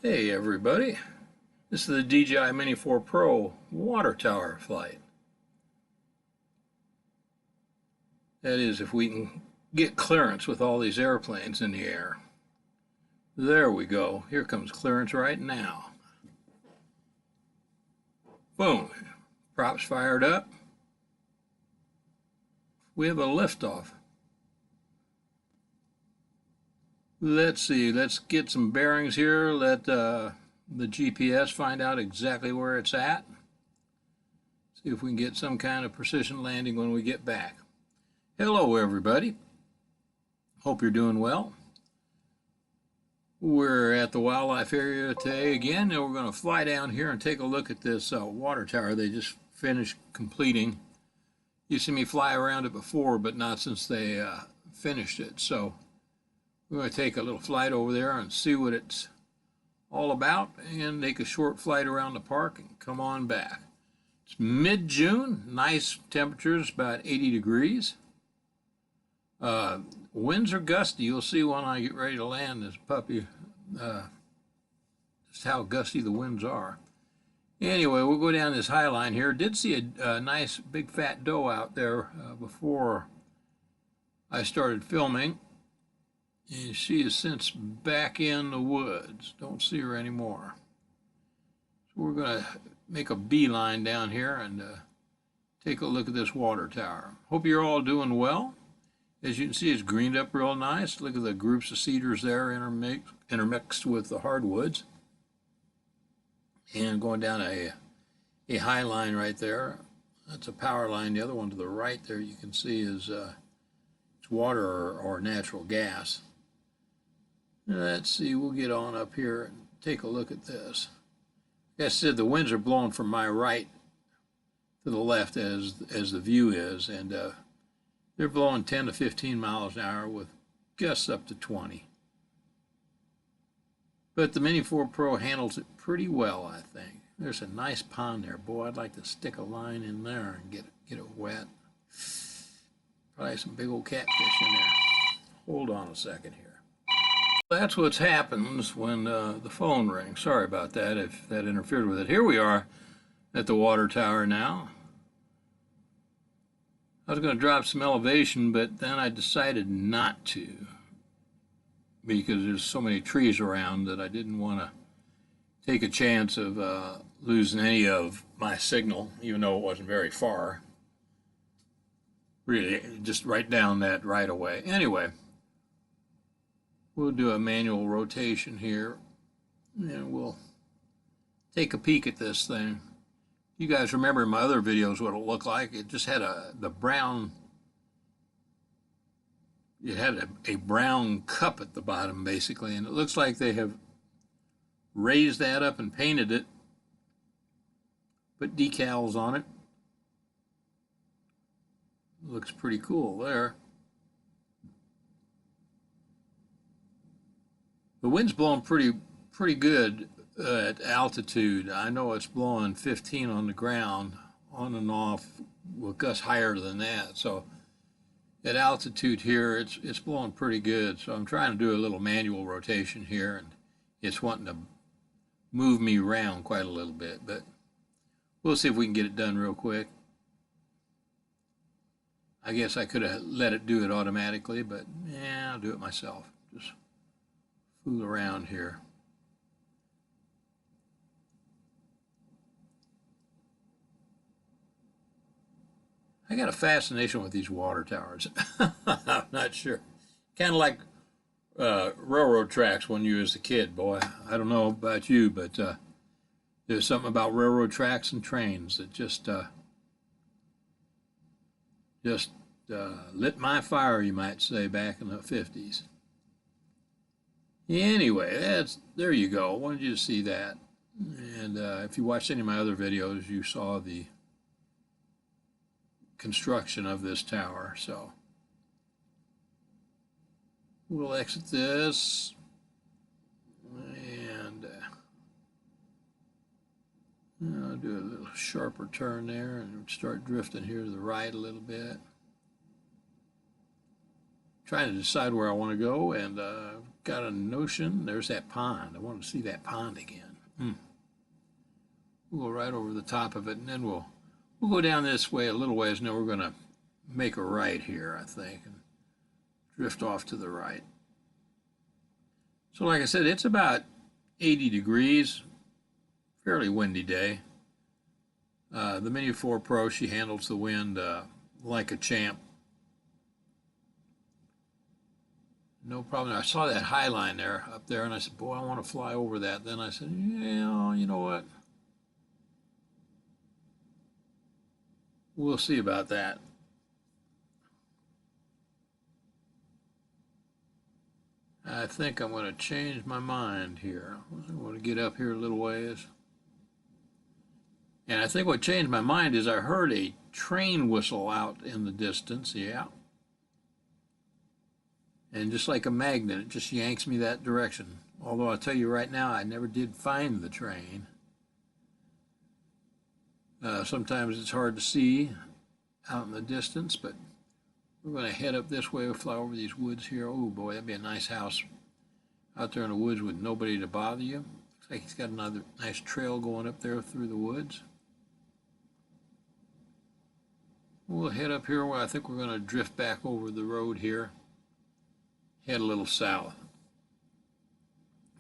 Hey everybody, this is the DJI Mini 4 Pro water tower flight. That is, if we can get clearance with all these airplanes in the air. There we go. Here comes clearance right now. Boom. Props fired up. We have a liftoff. Let's see. Let's get some bearings here. Let the GPS find out exactly where it's at. See if we can get some kind of precision landing when we get back. Hello everybody. Hope you're doing well. We're at the wildlife area today again, and we're going to fly down here and take a look at this water tower they just finished completing. You see me fly around it before, but not since they finished it. So we're going to take a little flight over there and see what it's all about and take a short flight around the park and come on back. It's mid-June, nice temperatures, about 80 degrees. Winds are gusty. You'll see when I get ready to land this puppy just how gusty the winds are. Anyway, we'll go down this high line here. Did see a nice big fat doe out there before I started filming. And she is since back in the woods. Don't see her anymore. So we're going to make a beeline down here and take a look at this water tower. Hope you're all doing well. As you can see, it's greened up real nice. Look at the groups of cedars there intermixed with the hardwoods. And going down a high line right there. That's a power line. The other one to the right there you can see is it's water or natural gas. Let's see, we'll get on up here and take a look at this. Like I said, the winds are blowing from my right to the left as the view is, and they're blowing 10 to 15 miles an hour with gusts up to 20. But the Mini 4 Pro handles it pretty well, I think. There's a nice pond there. Boy, I'd like to stick a line in there and get it wet. Probably some big old catfish in there. Hold on a second here. That's what happens when the phone rings. Sorry about that if that interfered with it. Here we are at the water tower now. I was going to drop some elevation, but then I decided not to because there's so many trees around that I didn't want to take a chance of losing any of my signal, even though it wasn't very far. Really, just right down that right away. Anyway, we'll do a manual rotation here, and we'll take a peek at this thing. You guys remember in my other videos what it looked like? It just had the brown, it had a brown cup at the bottom basically, and it looks like they have raised that up and painted it, put decals on it. Looks pretty cool there. The wind's blowing pretty good at altitude. I know it's blowing 15 on the ground, on and off, with gusts higher than that. So at altitude here, it's blowing pretty good. So I'm trying to do a little manual rotation here, and it's wanting to move me around quite a little bit. But we'll see if we can get it done real quick. I guess I could have let it do it automatically, but yeah, I'll do it myself. Just fool around here. I got a fascination with these water towers. I'm not sure. Kind of like railroad tracks when you was a kid, boy. I don't know about you, but there's something about railroad tracks and trains that just lit my fire, you might say, back in the 50s. Anyway, there you go. I wanted you to see that. And if you watched any of my other videos, you saw the construction of this tower. So we'll exit this and I'll do a little sharper turn there and start drifting here to the right a little bit. trying to decide where I want to go, and got a notion. There's that pond. I want to see that pond again. We'll go right over the top of it, and then we'll go down this way a little ways, and then we're going to make a right here, I think, and drift off to the right. So like I said, it's about 80 degrees, fairly windy day. The Mini 4 Pro, she handles the wind like a champ. No problem. I saw that high line there up there, and I said, boy, I want to fly over that. Then I said, yeah, you know what? We'll see about that. I think I'm going to change my mind here. I want to get up here a little ways. And I think what changed my mind is I heard a train whistle out in the distance, yeah. And just like a magnet, it just yanks me that direction. Although I'll tell you right now, I never did find the train. Sometimes it's hard to see out in the distance, but we're going to head up this way. We'll fly over these woods here. Oh boy, that'd be a nice house out there in the woods with nobody to bother you. Looks like he's got another nice trail going up there through the woods. We'll head up here where I think we're going to drift back over the road here. Head a little south.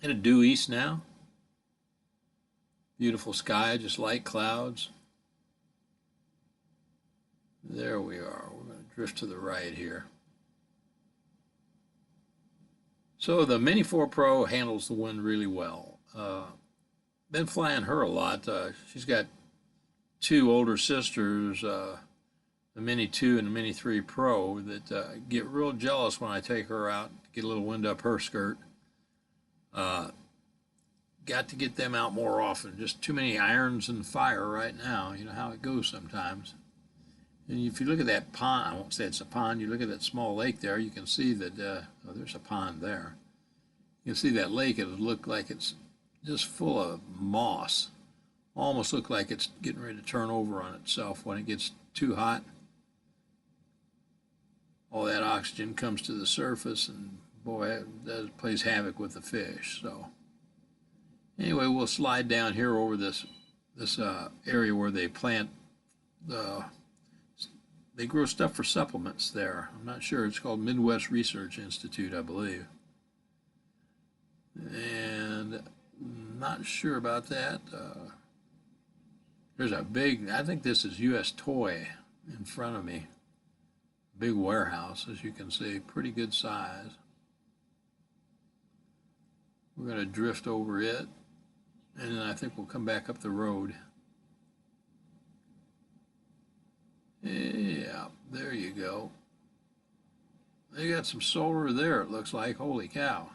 Headed due east now. Beautiful sky, just light clouds. There we are. We're going to drift to the right here. So the Mini 4 Pro handles the wind really well. Been flying her a lot. She's got two older sisters, the Mini 2 and the Mini 3 Pro, that get real jealous when I take her out to get a little wind up her skirt. Got to get them out more often. Just too many irons in the fire right now. You know how it goes sometimes. And if you look at that pond, I won't say it's a pond, you look at that small lake there, you can see that, oh, there's a pond there. You can see that lake, it would look like it's just full of moss. Almost look like it's getting ready to turn over on itself when it gets too hot. All that oxygen comes to the surface, and boy, that plays havoc with the fish. So anyway, we'll slide down here over this area where they plant they grow stuff for supplements there. I'm not sure. It's called Midwest Research Institute, I believe. And not sure about that. There's a big, I think this is U.S. Toy in front of me. Big warehouse, as you can see, pretty good size. We're going to drift over it, and then I think we'll come back up the road. Yeah, there you go. They got some solar there, it looks like. Holy cow.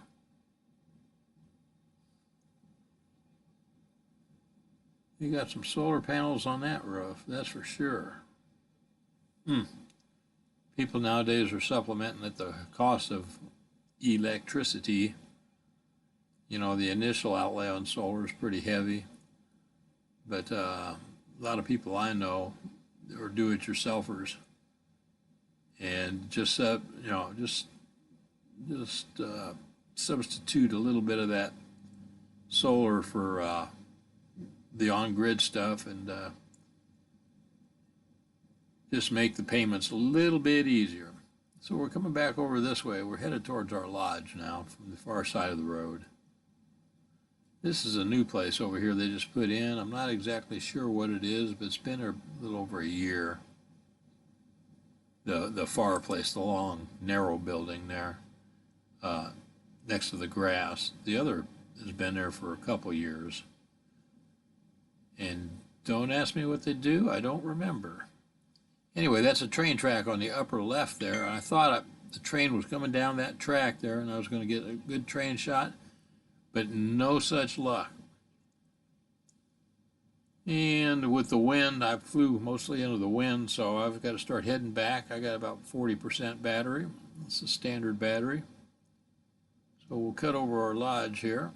You got some solar panels on that roof, that's for sure. People nowadays are supplementing at the cost of electricity. You know, the initial outlay on solar is pretty heavy, but a lot of people I know are do-it-yourselfers, and just substitute a little bit of that solar for the on-grid stuff, and just make the payments a little bit easier. So we're coming back over this way. We're headed towards our lodge now from the far side of the road. This is a new place over here they just put in. I'm not exactly sure what it is, but it's been a little over a year. The far place, the long, narrow building there, next to the grass. The other has been there for a couple years. And don't ask me what they do, I don't remember. Anyway, that's a train track on the upper left there. I thought the train was coming down that track there and I was going to get a good train shot, but no such luck. And with the wind, I flew mostly into the wind, so I've got to start heading back. I got about 40% battery. It's a standard battery. So we'll cut over our lodge here.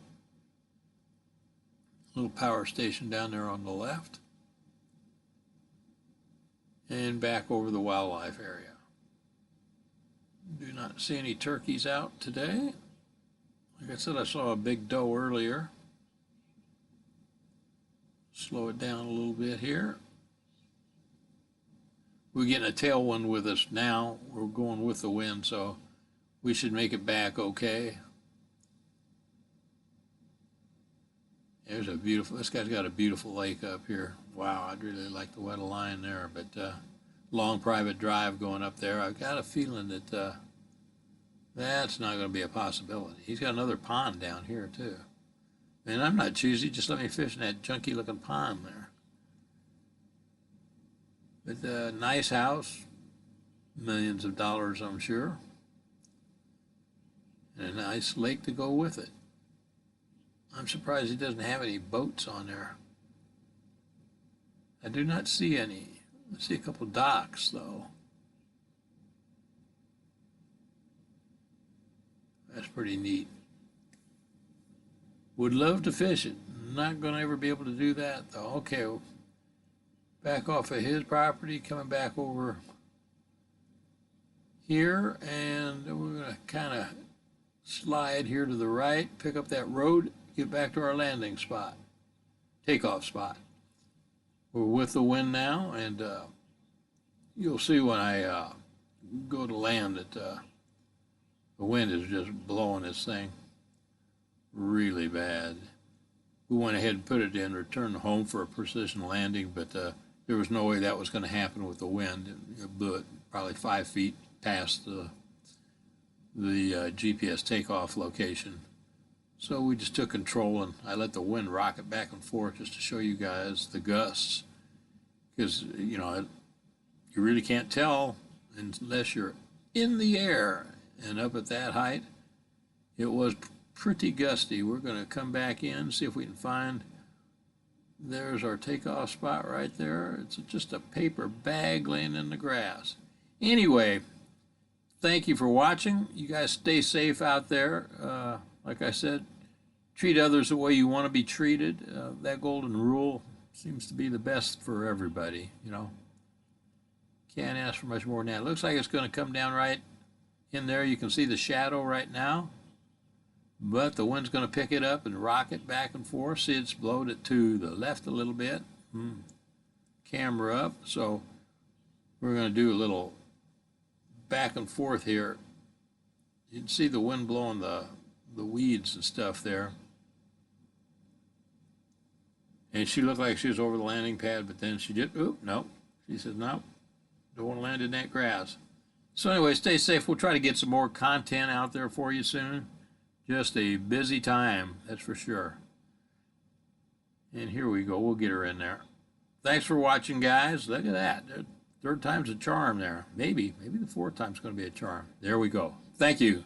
Little power station down there on the left. And back over the wildlife area. Do not see any turkeys out today. Like I said, I saw a big doe earlier. Slow it down a little bit here. We're getting a tailwind with us now. We're going with the wind, so we should make it back okay. There's a beautiful, this guy's got a beautiful lake up here. Wow, I'd really like to wet a line there, but long private drive going up there. I've got a feeling that that's not going to be a possibility. He's got another pond down here too. And I'm not choosy, just let me fish in that junky looking pond there. But nice house, millions of dollars I'm sure, and a nice lake to go with it. I'm surprised he doesn't have any boats on there. I do not see any. I see a couple docks though. That's pretty neat. Would love to fish it. Not going to ever be able to do that though. Okay, back off of his property, coming back over here, and we're going to kind of slide here to the right, pick up that road, get back to our landing spot, takeoff spot. We're with the wind now, and you'll see when I go to land that the wind is just blowing this thing really bad. We went ahead and put it in, returned home for a precision landing, but there was no way that was going to happen with the wind. It blew it probably 5 feet past the GPS takeoff location. So we just took control, and I let the wind rock it back and forth just to show you guys the gusts. Because, you know, you really can't tell unless you're in the air. And up at that height, it was pretty gusty. We're going to come back in, see if we can find, there's our takeoff spot right there. It's just a paper bag laying in the grass. Anyway, thank you for watching. You guys stay safe out there. Like I said, treat others the way you want to be treated. That golden rule seems to be the best for everybody, you know. Can't ask for much more than that. It looks like it's going to come down right in there. You can see the shadow right now, but the wind's going to pick it up and rock it back and forth. See, it's blowed it to the left a little bit. Camera up. So we're going to do a little back and forth here. You can see the wind blowing the weeds and stuff there. And she looked like she was over the landing pad, but then she did, no. She says, no, don't want to land in that grass. So anyway, stay safe. We'll try to get some more content out there for you soon. Just a busy time, that's for sure. And here we go. We'll get her in there. Thanks for watching, guys. Look at that. Third time's a charm there. Maybe the fourth time's going to be a charm. There we go. Thank you.